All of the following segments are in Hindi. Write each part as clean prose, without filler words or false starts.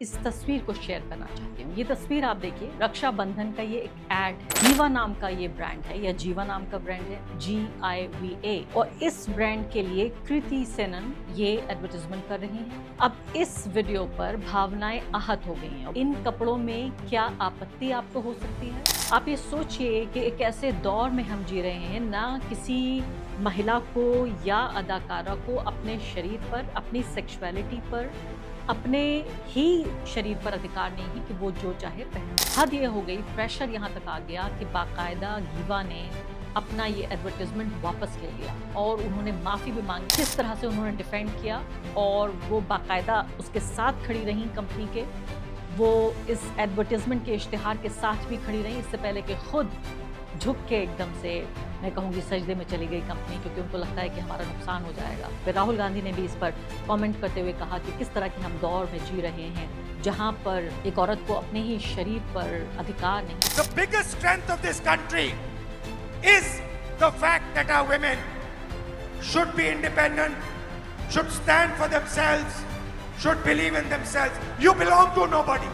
इस तस्वीर को शेयर करना चाहती हूँ। ये तस्वीर आप देखिए, रक्षाबंधन का ये एक ऐड है। जीवा नाम का ये ब्रांड है या जीवा नाम का ब्रांड है, GIVA। और इस ब्रांड के लिए कृति सेनन ये एडवर्टाइजमेंट कर रही हैं। अब इस वीडियो पर भावनाएं आहत हो गई हैं। इन कपड़ों में क्या आपत्ति आपको हो सकती है? आप ये सोचिए कि एक ऐसे दौर में हम जी रहे हैं, ना किसी महिला को या अदाकारा को अपने शरीर पर, अपनी सेक्सुअलिटी पर, अपने ही शरीर पर अधिकार नहीं है कि वो जो चाहे पहने। हद ये हो गई, प्रेशर यहाँ तक आ गया कि बाकायदा गीवा ने अपना ये एडवर्टाइजमेंट वापस ले लिया और उन्होंने माफ़ी भी मांगी। किस तरह से उन्होंने डिफेंड किया और वो बाकायदा उसके साथ खड़ी रहीं कंपनी के, वो इस एडवर्टाइजमेंट के इश्तिहार के साथ भी खड़ी रहीं, इससे पहले कि खुद झुक के एकदम से मैं कहूँगी सजदे में चली गई कंपनी, क्योंकि उनको लगता है कि हमारा नुकसान हो जाएगा। फिर राहुल गांधी ने भी इस पर कमेंट करते हुए कहा कि किस तरह के हम दौर में जी रहे हैं जहां पर एक औरत को अपने ही शरीर पर अधिकार नहीं। The biggest strength of this country is the fact that our women should be independent, should stand for themselves, should believe in themselves. You belong to nobody.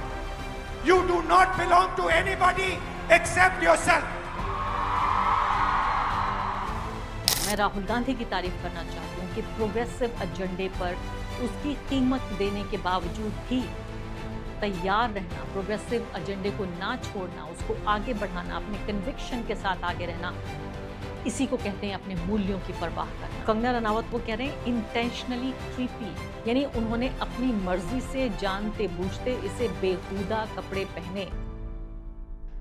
You do not belong to anybody except yourself. मैं राहुल गांधी की तारीफ करना चाहती हूँ कि प्रोग्रेसिव एजेंडे पर उसकी कीमत देने के बावजूद भी तैयार रहना, प्रोग्रेसिव एजेंडे को ना छोड़ना, उसको आगे बढ़ाना, अपने कन्विक्शन के साथ आगे रहना, इसी को कहते हैं अपने मूल्यों की परवाह करना। कंगना रनावत वो कह रहे हैं इंटेंशनली क्रीपी, यानी उन्होंने अपनी मर्जी से जानते बूझते इसे बेहुदा कपड़े पहने।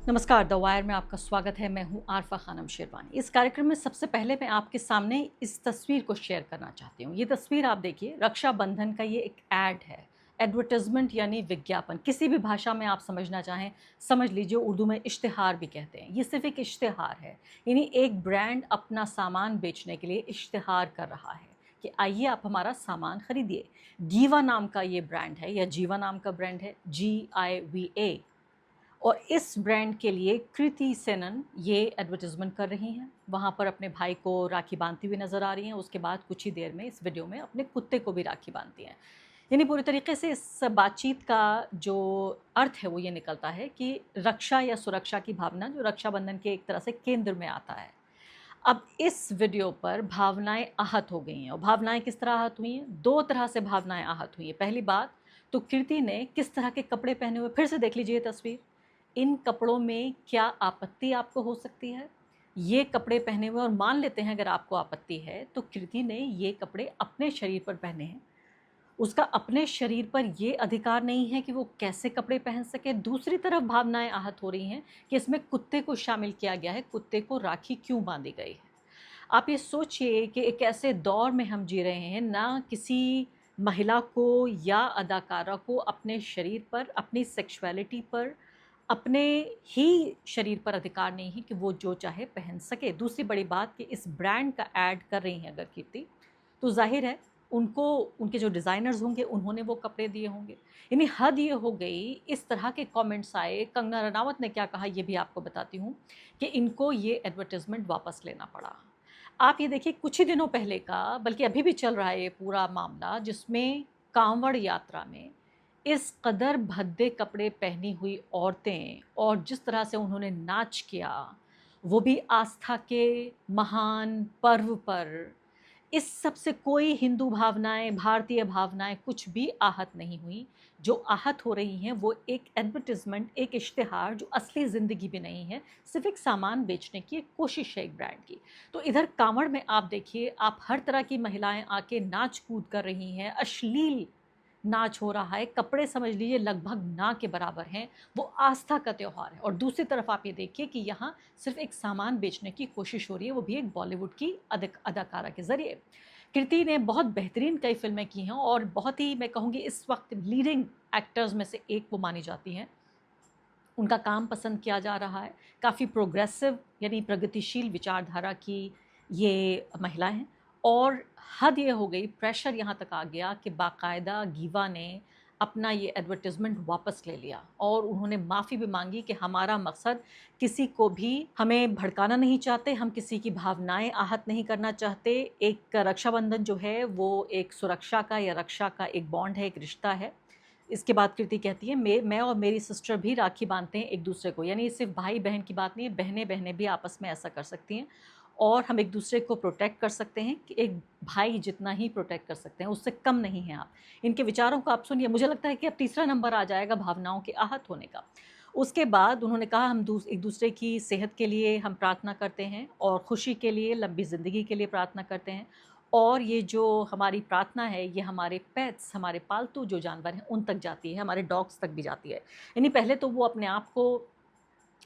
नमस्कार, द वायर में आपका स्वागत है। मैं हूं आरफा खानम शेरवानी। इस कार्यक्रम में सबसे पहले मैं आपके सामने इस तस्वीर को शेयर करना चाहती हूं। ये तस्वीर आप देखिए, रक्षाबंधन का ये एक ऐड है। एडवर्टाइजमेंट यानी विज्ञापन, किसी भी भाषा में आप समझना चाहें समझ लीजिए, उर्दू में इश्तिहार भी कहते हैं। ये सिर्फ एक इश्तिहार है, यानी एक ब्रांड अपना सामान बेचने के लिए इश्तिहार कर रहा है कि आइए आप हमारा सामान खरीदिए। गीवा नाम का ये ब्रांड है या जीवा नाम का ब्रांड है, GIVA। और इस ब्रांड के लिए कृति सेनन ये एडवर्टाइजमेंट कर रही हैं। वहाँ पर अपने भाई को राखी बांधती हुई नज़र आ रही हैं। उसके बाद कुछ ही देर में इस वीडियो में अपने कुत्ते को भी राखी बांधती हैं। यानी पूरी तरीके से इस बातचीत का जो अर्थ है वो ये निकलता है कि रक्षा या सुरक्षा की भावना जो रक्षाबंधन के एक तरह से केंद्र में आता है। अब इस वीडियो पर भावनाएं आहत हो गई हैं। और भावनाएं किस तरह आहत हुई हैं? दो तरह से भावनाएं आहत हुई हैं। पहली बात तो कृति ने किस तरह के कपड़े पहने हुए, फिर से देख लीजिए तस्वीर। इन कपड़ों में क्या आपत्ति आपको हो सकती है? ये कपड़े पहने हुए, और मान लेते हैं अगर आपको आपत्ति है, तो कृति ने ये कपड़े अपने शरीर पर पहने हैं। उसका अपने शरीर पर ये अधिकार नहीं है कि वो कैसे कपड़े पहन सके। दूसरी तरफ भावनाएं आहत हो रही हैं कि इसमें कुत्ते को शामिल किया गया है, कुत्ते को राखी क्यों बांधी गई है। आप ये सोचिए कि एक ऐसे दौर में हम जी रहे हैं, ना किसी महिला को या अदाकारा को अपने शरीर पर, अपनी सेक्सुअलिटी पर, अपने ही शरीर पर अधिकार नहीं है कि वो जो चाहे पहन सके। दूसरी बड़ी बात कि इस ब्रांड का ऐड कर रही हैं अगर कीर्ति, तो जाहिर है उनको, उनके जो डिज़ाइनर्स होंगे उन्होंने वो कपड़े दिए होंगे। यानी हद ये हो गई, इस तरह के कमेंट्स आए। कंगना रनावत ने क्या कहा ये भी आपको बताती हूँ कि इनको ये एडवर्टाइजमेंट वापस लेना पड़ा। आप ये देखिए, कुछ ही दिनों पहले का, बल्कि अभी भी चल रहा है ये पूरा मामला, जिसमें कांवड़ यात्रा में इस कदर भद्दे कपड़े पहनी हुई औरतें और जिस तरह से उन्होंने नाच किया, वो भी आस्था के महान पर्व पर, इस सब से कोई हिंदू भावनाएं, भारतीय भावनाएं कुछ भी आहत नहीं हुई। जो आहत हो रही हैं वो एक एडवर्टाइजमेंट, एक इश्तिहार जो असली ज़िंदगी भी नहीं है, सिर्फ एक सामान बेचने की एक कोशिश है एक ब्रांड की। तो इधर कांवड़ में आप देखिए, आप हर तरह की महिलाएं आके नाच कूद कर रही हैं, अश्लील नाच हो रहा है, कपड़े समझ लीजिए लगभग ना के बराबर हैं। वो आस्था का त्यौहार है। और दूसरी तरफ आप ये देखिए कि यहाँ सिर्फ एक सामान बेचने की कोशिश हो रही है, वो भी एक बॉलीवुड की अदाकारा के ज़रिए। कृति ने बहुत बेहतरीन कई फिल्में की हैं और बहुत ही, मैं कहूँगी, इस वक्त लीडिंग एक्टर्स में से एक वो मानी जाती हैं। उनका काम पसंद किया जा रहा है। काफ़ी प्रोग्रेसिव यानी प्रगतिशील विचारधारा की ये महिला हैं। और हद ये हो गई, प्रेशर यहाँ तक आ गया कि बाकायदा गीवा ने अपना ये एडवर्टाइजमेंट वापस ले लिया और उन्होंने माफ़ी भी मांगी कि हमारा मकसद किसी को भी, हमें भड़काना नहीं चाहते, हम किसी की भावनाएं आहत नहीं करना चाहते। एक रक्षाबंधन जो है वो एक सुरक्षा का या रक्षा का एक बॉन्ड है, एक रिश्ता है। इसके बाद कृति कहती है, मैं और मेरी सिस्टर भी राखी बांधते हैं एक दूसरे को। यानी सिर्फ भाई बहन की बात नहीं है, बहनें बहनें भी आपस में ऐसा कर सकती हैं और हम एक दूसरे को प्रोटेक्ट कर सकते हैं कि एक भाई जितना ही प्रोटेक्ट कर सकते हैं, उससे कम नहीं हैं आप। इनके विचारों को आप सुनिए। मुझे लगता है कि अब तीसरा नंबर आ जाएगा भावनाओं के आहत होने का। उसके बाद उन्होंने कहा, हम एक दूसरे की सेहत के लिए हम प्रार्थना करते हैं और खुशी के लिए, लंबी ज़िंदगी के लिए प्रार्थना करते हैं। और ये जो हमारी प्रार्थना है ये हमारे पेट्स, हमारे पालतू जो जानवर हैं उन तक जाती है, हमारे डॉग्स तक भी जाती है। यानी पहले तो वो अपने आप को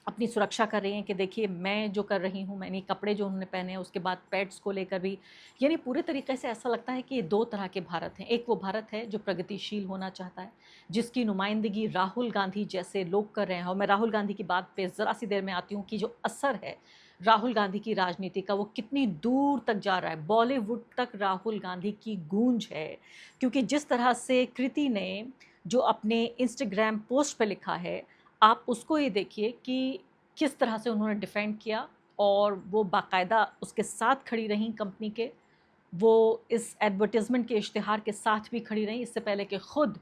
अपनी सुरक्षा कर रही हैं कि देखिए मैं जो कर रही हूँ, मैंने कपड़े जो उन्होंने पहने हैं, उसके बाद पेट्स को लेकर भी। यानी पूरे तरीके से ऐसा लगता है कि ये दो तरह के भारत हैं। एक वो भारत है जो प्रगतिशील होना चाहता है, जिसकी नुमाइंदगी राहुल गांधी जैसे लोग कर रहे हैं। और मैं राहुल गांधी की बात पे ज़रा सी देर में आती हूँ कि जो असर है राहुल गांधी की राजनीति का, वो कितनी दूर तक जा रहा है। बॉलीवुड तक राहुल गांधी की गूंज है। क्योंकि जिस तरह से कृति ने जो अपने इंस्टाग्राम पोस्ट पे लिखा है, आप उसको ये देखिए कि किस तरह से उन्होंने डिफेंड किया और वो बाकायदा उसके साथ खड़ी रहीं कंपनी के। वो इस एडवर्टाइजमेंट के इश्तिहार के साथ भी खड़ी रहीं, इससे पहले कि खुद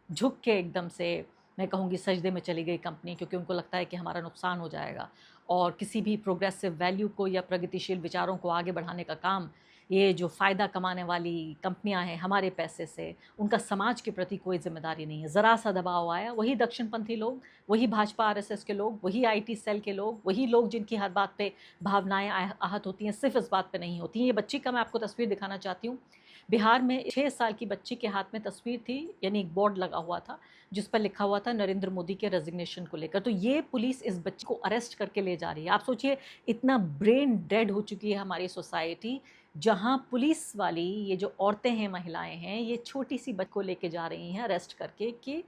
झुक के एकदम से मैं कहूँगी सजदे में चली गई कंपनी, क्योंकि उनको लगता है कि हमारा नुकसान हो जाएगा। और किसी भी प्रोग्रेसिव वैल्यू को या प्रगतिशील विचारों को आगे बढ़ाने का काम ये जो फ़ायदा कमाने वाली कंपनियां हैं हमारे पैसे से, उनका समाज के प्रति कोई जिम्मेदारी नहीं है। ज़रा सा दबाव आया, वही दक्षिणपंथी लोग, वही भाजपा आरएसएस के लोग, वही आईटी सेल के लोग, वही लोग जिनकी हर बात पे भावनाएं आहत होती हैं, सिर्फ इस बात पे नहीं होती हैं। ये बच्ची का मैं आपको तस्वीर दिखाना चाहती हूँ। बिहार में 6 साल की बच्ची के हाथ में तस्वीर थी, यानी एक बोर्ड लगा हुआ था जिस पर लिखा हुआ था नरेंद्र मोदी के रेजिग्नेशन को लेकर। तो ये पुलिस इस बच्ची को अरेस्ट करके ले जा रही है। आप सोचिए, इतना ब्रेन डेड हो चुकी है हमारी सोसाइटी, जहां पुलिस वाली ये जो औरतें हैं, महिलाएं हैं, ये छोटी सी बच्ची को लेके जा रही हैं अरेस्ट करके कि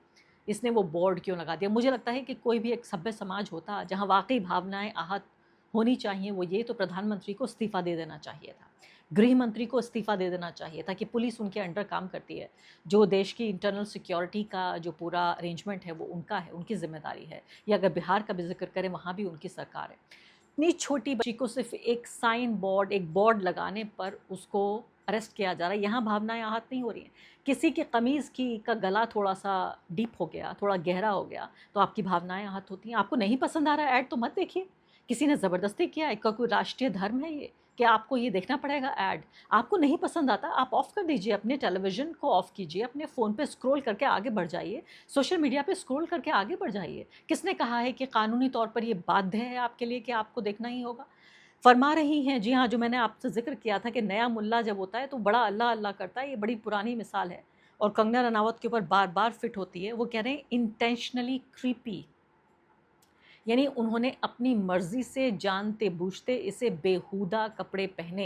इसने वो बोर्ड क्यों लगा दिया। मुझे लगता है कि कोई भी एक सभ्य समाज होता जहां वाकई भावनाएं आहत होनी चाहिए, वो ये तो प्रधानमंत्री को इस्तीफा दे देना चाहिए था, गृह मंत्री को इस्तीफा दे देना चाहिए था कि पुलिस उनके अंडर काम करती है। जो देश की इंटरनल सिक्योरिटी का जो पूरा अरेंजमेंट है वो उनका है, उनकी जिम्मेदारी है। या अगर बिहार का भी जिक्र करें, वहाँ भी उनकी सरकार है। इतनी छोटी बच्ची को सिर्फ एक साइन बोर्ड, एक बोर्ड लगाने पर उसको अरेस्ट किया जा रहा है। यहाँ भावनाएं आहत नहीं हो रही हैं। किसी की कमीज़ की का गला थोड़ा सा डीप हो गया, थोड़ा गहरा हो गया, तो आपकी भावनाएं आहत होती हैं। आपको नहीं पसंद आ रहा है ऐड, तो मत देखिए। किसी ने ज़बरदस्ती किया है? क्या कोई राष्ट्रीय धर्म है ये कि आपको ये देखना पड़ेगा ऐड? आपको नहीं पसंद आता, आप ऑफ़ कर दीजिए, अपने टेलीविज़न को ऑफ़ कीजिए, अपने फ़ोन पे स्क्रॉल करके आगे बढ़ जाइए, सोशल मीडिया पे स्क्रॉल करके आगे बढ़ जाइए। किसने कहा है कि कानूनी तौर पर ये बाध्य है आपके लिए कि आपको देखना ही होगा? फरमा रही हैं, जी हाँ, जो मैंने आपसे ज़िक्र किया था कि नया मुल्ला जब होता है तो बड़ा अल्लाह अल्लाह करता है, ये बड़ी पुरानी मिसाल है और कंगना रनावत के ऊपर बार-बार फिट होती है। वो कह रहे हैं इंटेंशनली क्रीपी, यानी उन्होंने अपनी मर्जी से जानते बूझते इसे बेहुदा कपड़े पहने।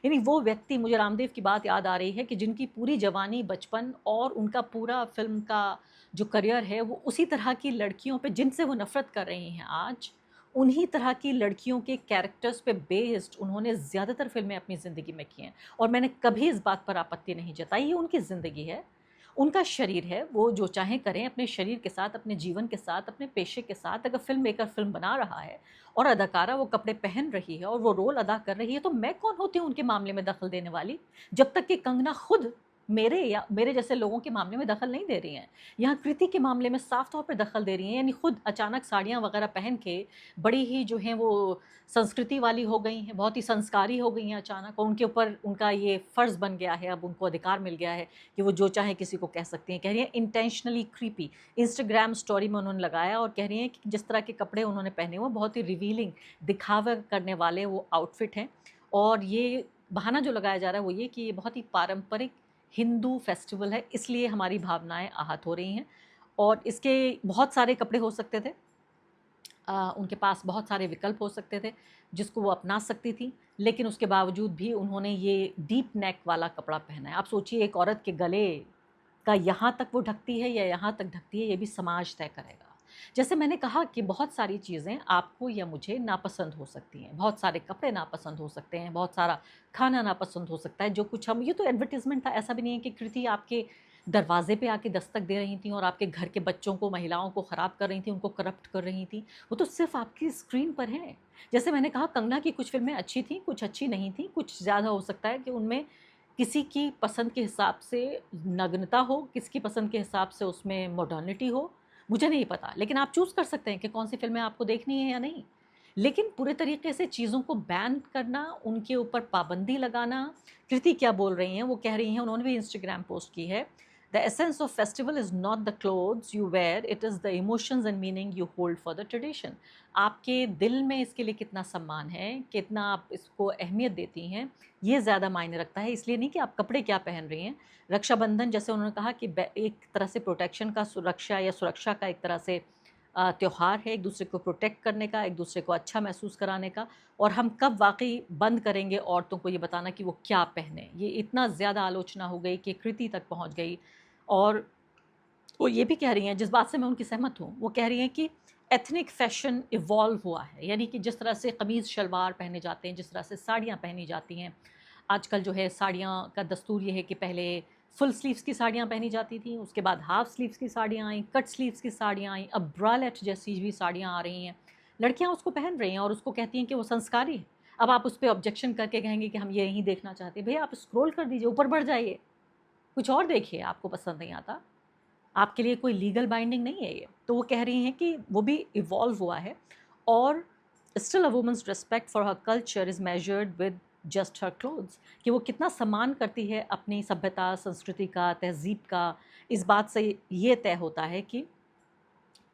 यानी वो व्यक्ति, मुझे रामदेव की बात याद आ रही है कि जिनकी पूरी जवानी, बचपन और उनका पूरा फिल्म का जो करियर है वो उसी तरह की लड़कियों पे, जिनसे वो नफ़रत कर रही हैं आज, उन्हीं तरह की लड़कियों के कैरेक्टर्स पे बेस्ड उन्होंने ज़्यादातर फिल्में अपनी ज़िंदगी में की हैं। और मैंने कभी इस बात पर आपत्ति नहीं जताई। ये उनकी ज़िंदगी है, उनका शरीर है, वो जो चाहें करें अपने शरीर के साथ, अपने जीवन के साथ, अपने पेशे के साथ। अगर फ़िल्म मेकर फ़िल्म बना रहा है और अदाकारा वो कपड़े पहन रही है और वो रोल अदा कर रही है, तो मैं कौन होती हूँ उनके मामले में दखल देने वाली, जब तक कि कंगना खुद मेरे या मेरे जैसे लोगों के मामले में दखल नहीं दे रही हैं। यहाँ कृति के मामले में साफ तौर पे दखल दे रही हैं, यानी खुद अचानक साड़ियाँ वगैरह पहन के बड़ी ही जो हैं वो संस्कृति वाली हो गई हैं, बहुत ही संस्कारी हो गई हैं अचानक, और उनके ऊपर उनका ये फ़र्ज़ बन गया है, अब उनको अधिकार मिल गया है कि वो जो चाहे किसी को कह सकती हैं। कह रही हैं इंटेंशनली क्रीपी, इंस्टाग्राम स्टोरी में उन्होंने लगाया और कह रही हैं कि जिस तरह के कपड़े उन्होंने पहने हुए बहुत ही रिवीलिंग, दिखावा करने वाले वो आउटफिट हैं। और ये बहाना जो लगाया जा रहा है वो ये कि ये बहुत ही पारंपरिक हिंदू फेस्टिवल है, इसलिए हमारी भावनाएं आहत हो रही हैं। और इसके बहुत सारे कपड़े हो सकते थे, उनके पास बहुत सारे विकल्प हो सकते थे जिसको वो अपना सकती थी, लेकिन उसके बावजूद भी उन्होंने ये डीप नेक वाला कपड़ा पहना है। आप सोचिए, एक औरत के गले का यहाँ तक वो ढकती है या यहाँ तक ढकती है, ये भी समाज तय करेगा। जैसे मैंने कहा कि बहुत सारी चीज़ें आपको या मुझे नापसंद हो सकती हैं, बहुत सारे कपड़े नापसंद हो सकते हैं, बहुत सारा खाना नापसंद हो सकता है, जो कुछ हम, ये तो एडवर्टीज़मेंट था, ऐसा भी नहीं है कि कृति आपके दरवाजे पे आके दस्तक दे रही थी और आपके घर के बच्चों को, महिलाओं को ख़राब कर रही थी, उनको करप्ट कर रही थी। वो तो सिर्फ आपकी स्क्रीन पर हैं। जैसे मैंने कहा, कंगना की कुछ फ़िल्में अच्छी थीं, कुछ अच्छी नहीं थीं, कुछ ज़्यादा हो सकता है कि उनमें किसी की पसंद के हिसाब से नग्नता हो, किसी की पसंद के हिसाब से उसमें मॉडर्निटी हो, मुझे नहीं पता। लेकिन आप चूज़ कर सकते हैं कि कौन-सी फ़िल्में आपको देखनी है या नहीं। लेकिन पूरे तरीके से चीज़ों को बैन करना, उनके ऊपर पाबंदी लगाना, कृति क्या बोल रही हैं, वो कह रही हैं, उन्होंने भी इंस्टाग्राम पोस्ट की है, "the essence of festival is not the clothes you wear, it is the emotions and meaning you hold for the tradition." आपके दिल में इसके लिए कितना सम्मान है, कितना आप इसको अहमियत देती हैं, ये ज़्यादा मायने रखता है। इसलिए नहीं कि आप कपड़े क्या पहन रही हैं। रक्षाबंधन जैसे उन्होंने कहा कि एक तरह से प्रोटेक्शन का, सुरक्षा या सुरक्षा का एक तरह से त्योहार है, एक दूसरे को प्रोटेक्ट करने का, एक दूसरे को अच्छा महसूस कराने का। और हम कब वाक़ई बंद करेंगे औरतों को ये बताना कि वो क्या पहने। ये इतना ज़्यादा आलोचना हो गई कि कृति तक पहुँच गई। और वो ये भी कह रही हैं, जिस बात से मैं उनकी सहमत हूँ, वो कह रही हैं कि एथनिक फ़ैशन इवॉल्व हुआ है। यानी कि जिस तरह से कमीज़ शलवार पहने जाते हैं, जिस तरह से साड़ियाँ पहनी जाती हैं, आजकल जो है साड़ियाँ का दस्तूर ये है कि पहले फुल स्लीव्स की साड़ियाँ पहनी जाती थीं, उसके बाद हाफ स्लीव्स की साड़ियाँ आईं, कट स्लीव्स की साड़ियाँ आईं, अब ब्रालेट जैसी भी साड़ियाँ आ रही हैं। लड़कियाँ उसको पहन रही हैं और उसको कहती हैं कि वो संस्कारी है। अब आप उस पे ऑब्जेक्शन करके कहेंगे कि हम ये नहीं देखना चाहते। भैया आप स्क्रॉल कर दीजिए, ऊपर बढ़ जाइए, कुछ और देखिए, आपको पसंद नहीं आता। आपके लिए कोई लीगल बाइंडिंग नहीं है ये। तो वो कह रही हैं कि वो भी इवॉल्व हुआ है। और still a women's respect for her culture is measured with just her clothes, कि वो कितना सम्मान करती है अपनी सभ्यता, संस्कृति का, तहज़ीब का, इस बात से ये तय होता है कि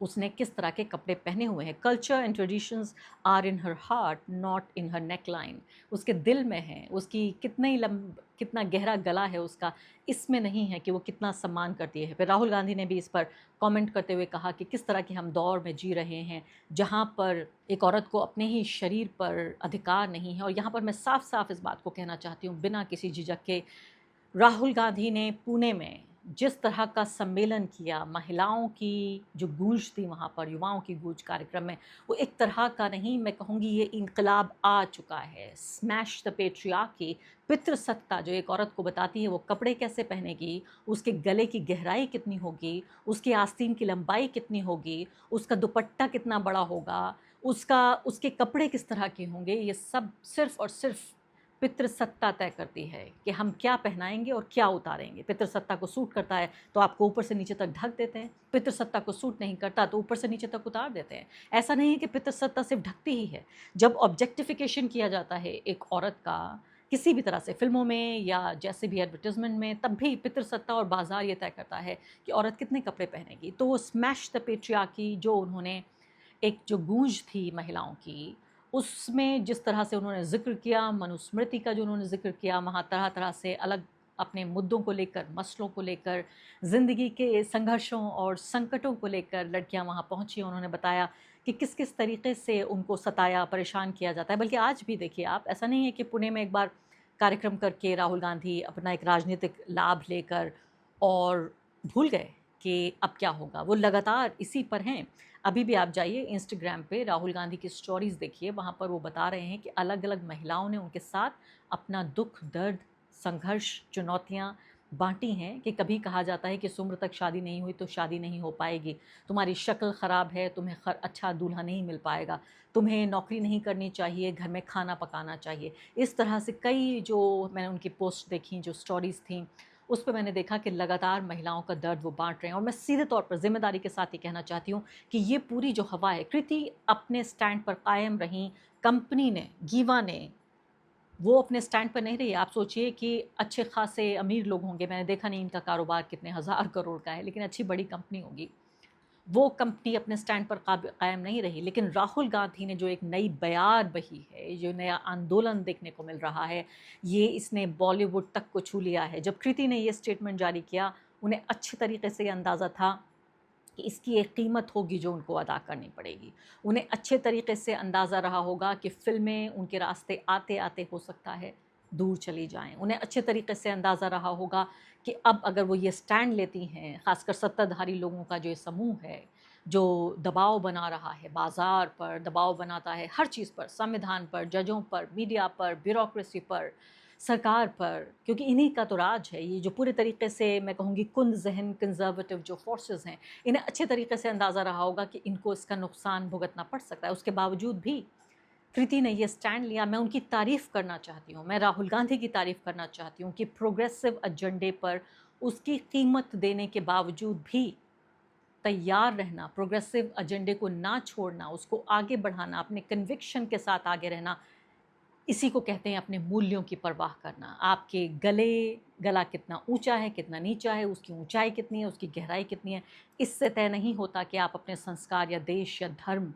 उसने किस तरह के कपड़े पहने हुए हैं। Culture and traditions are in her heart, not in her neckline. उसके दिल में है, उसकी कितना गहरा गला है उसका, इसमें नहीं है कि वो कितना सम्मान करती है। फिर राहुल गांधी ने भी इस पर कमेंट करते हुए कहा कि किस तरह के हम दौर में जी रहे हैं जहाँ पर एक औरत को अपने ही शरीर पर अधिकार नहीं है। और यहाँ पर मैं साफ साफ इस बात को कहना चाहती हूँ बिना किसी झिझक के, राहुल गांधी ने पुणे में जिस तरह का सम्मेलन किया, महिलाओं की जो गूंज थी वहाँ पर, युवाओं की गूंज कार्यक्रम में, वो एक तरह का नहीं, मैं कहूँगी ये इनकलाब आ चुका है। स्मैश द पेट्रियार्की, पितृसत्ता जो एक औरत को बताती है वो कपड़े कैसे पहनेगी, उसके गले की गहराई कितनी होगी, उसके आस्तीन की लंबाई कितनी होगी, उसका दुपट्टा कितना बड़ा होगा, उसके कपड़े किस तरह के होंगे, ये सब सिर्फ़ और सिर्फ़ पितृसत्ता तय करती है कि हम क्या पहनाएंगे और क्या उतारेंगे। पितृसत्ता को सूट करता है तो आपको ऊपर से नीचे तक ढक देते हैं, पितृसत्ता को सूट नहीं करता तो ऊपर से नीचे तक उतार देते हैं। ऐसा नहीं है कि पितृसत्ता सिर्फ ढकती ही है। जब ऑब्जेक्टिफिकेशन किया जाता है एक औरत का किसी भी तरह से, फिल्मों में या जैसे भी एडवर्टाइजमेंट में, तब भी पितृसत्ता और बाजार ये तय करता है कि औरत कितने कपड़े पहनेगी। तो वो स्मैश द पेट्रियार्की जो उन्होंने, एक जो गूंज थी महिलाओं की, उसमें जिस तरह से उन्होंने ज़िक्र किया, मनुस्मृति का जो उन्होंने ज़िक्र किया, वहाँ तरह-तरह से अलग अपने मुद्दों को लेकर, मसलों को लेकर, ज़िंदगी के संघर्षों और संकटों को लेकर लड़कियाँ वहाँ पहुँची। उन्होंने बताया कि किस-किस तरीक़े से उनको सताया, परेशान किया जाता है। बल्कि आज भी देखिए आप, ऐसा नहीं है कि पुणे में एक बार कार्यक्रम करके राहुल गांधी अपना एक राजनीतिक लाभ लेकर और भूल गए कि अब क्या होगा। वो लगातार इसी पर हैं। अभी भी आप जाइए इंस्टाग्राम पे, राहुल गांधी की स्टोरीज़ देखिए, वहाँ पर वो बता रहे हैं कि अलग-अलग महिलाओं ने उनके साथ अपना दुख, दर्द, संघर्ष, चुनौतियाँ बाँटी हैं। कि कभी कहा जाता है कि इस उम्र तक शादी नहीं हुई तो शादी नहीं हो पाएगी, तुम्हारी शक्ल ख़राब है, तुम्हें अच्छा दूल्हा नहीं मिल पाएगा, तुम्हें नौकरी नहीं करनी चाहिए, घर में खाना पकाना चाहिए। इस तरह से कई जो मैंने उनकी पोस्ट देखी, जो स्टोरीज़ थीं, उस पे मैंने देखा कि लगातार महिलाओं का दर्द वो बाँट रहे हैं। और मैं सीधे तौर पर ज़िम्मेदारी के साथ ये कहना चाहती हूँ कि ये पूरी जो हवा है, कृति अपने स्टैंड पर कायम रहीं, कंपनी ने, गीवा ने, वो अपने स्टैंड पर नहीं रही। आप सोचिए कि अच्छे खासे अमीर लोग होंगे, मैंने देखा नहीं इनका कारोबार कितने हज़ार करोड़ का है, लेकिन अच्छी बड़ी कंपनी होगी, वो कंपनी अपने स्टैंड पर कायम नहीं रही। लेकिन राहुल गांधी ने जो एक नई बयार बही है, जो नया आंदोलन देखने को मिल रहा है, ये इसने बॉलीवुड तक को छू लिया है। जब कृति ने ये स्टेटमेंट जारी किया, उन्हें अच्छे तरीके से ये अंदाज़ा था कि इसकी एक कीमत होगी जो उनको अदा करनी पड़ेगी। उन्हें अच्छे तरीके से अंदाज़ा रहा होगा कि फ़िल्में उनके रास्ते आते-आते हो सकता है दूर चली जाएँ। उन्हें अच्छे तरीके से अंदाज़ा रहा होगा कि अब अगर वो ये स्टैंड लेती हैं, ख़ासकर सत्ताधारी लोगों का जो ये समूह है, जो दबाव बना रहा है, बाज़ार पर दबाव बनाता है, हर चीज़ पर, संविधान पर, जजों पर, मीडिया पर, ब्यूरोक्रेसी पर, सरकार पर, क्योंकि इन्हीं का तो राज है। ये जो पूरे तरीके से मैं कहूँगी कुंद ज़हन कंज़र्वेटिव जो फोर्सेस हैं, इन्हें अच्छे तरीके से अंदाज़ा रहा होगा कि इनको इसका नुकसान भुगतना पड़ सकता है। उसके बावजूद भी कृति ने ये स्टैंड लिया, मैं उनकी तारीफ करना चाहती हूँ। मैं राहुल गांधी की तारीफ करना चाहती हूँ कि प्रोग्रेसिव एजेंडे पर उसकी कीमत देने के बावजूद भी तैयार रहना, प्रोग्रेसिव एजेंडे को ना छोड़ना, उसको आगे बढ़ाना, अपने कन्विक्शन के साथ आगे रहना, इसी को कहते हैं अपने मूल्यों की परवाह करना। आपके गला कितना ऊंचा है, कितना नीचा है, उसकी ऊंचाई कितनी है, उसकी गहराई कितनी है, इससे तय नहीं होता कि आप अपने संस्कार या देश या धर्म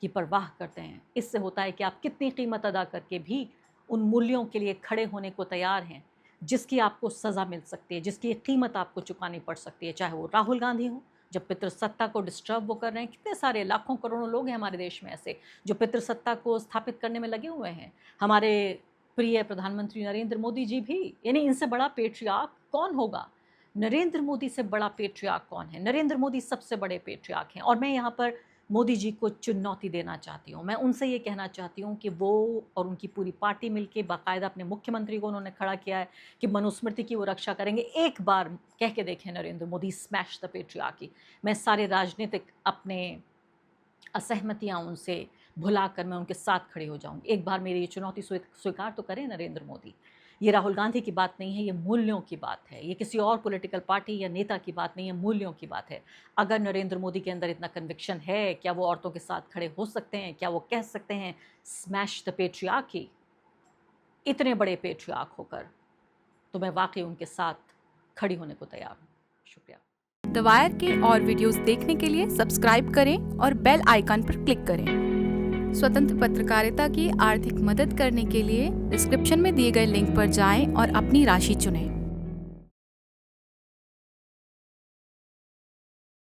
की परवाह करते हैं। इससे होता है कि आप कितनी कीमत अदा करके भी उन मूल्यों के लिए खड़े होने को तैयार हैं जिसकी आपको सज़ा मिल सकती है, जिसकी कीमत आपको चुकानी पड़ सकती है। चाहे वो राहुल गांधी हो, जब पितृसत्ता को डिस्टर्ब वो कर रहे हैं। कितने सारे लाखों करोड़ों लोग हैं हमारे देश में ऐसे जो पितृसत्ता को स्थापित करने में लगे हुए हैं। हमारे प्रिय प्रधानमंत्री नरेंद्र मोदी जी भी, यानी इनसे बड़ा पेट्रियार्क कौन होगा? नरेंद्र मोदी से बड़ा पेट्रियार्क कौन है? नरेंद्र मोदी सबसे बड़े पेट्रियार्क हैं। और मैं यहाँ पर मोदी जी को चुनौती देना चाहती हूँ। मैं उनसे ये कहना चाहती हूँ कि वो और उनकी पूरी पार्टी मिलके बाकायदा अपने मुख्यमंत्री को उन्होंने खड़ा किया है कि मनुस्मृति की वो रक्षा करेंगे। एक बार कह के देखें Narendra Modi, smash the patriarchy. मैं सारे राजनीतिक अपने असहमतियाँ उनसे भुलाकर मैं उनके साथ खड़ी हो जाऊँगी। एक बार मेरी ये चुनौती स्वीकार तो करें नरेंद्र मोदी। ये राहुल गांधी की बात नहीं है, ये मूल्यों की बात है। ये किसी और पॉलिटिकल पार्टी या नेता की बात नहीं है, मूल्यों की बात है। अगर नरेंद्र मोदी के अंदर इतना कन्विक्शन है, क्या वो औरतों के साथ खड़े हो सकते हैं? क्या वो कह सकते हैं स्मैश द पेट्रियार्की, इतने बड़े पेट्रियार्क होकर? तो मैं वाकई उनके साथ खड़ी होने को तैयार हूँ। शुक्रिया। द वायर के और वीडियोस देखने के लिए सब्सक्राइब करें और बेल आइकन पर क्लिक करें। स्वतंत्र पत्रकारिता की आर्थिक मदद करने के लिए डिस्क्रिप्शन में दिए गए लिंक पर जाएं और अपनी राशि चुनें।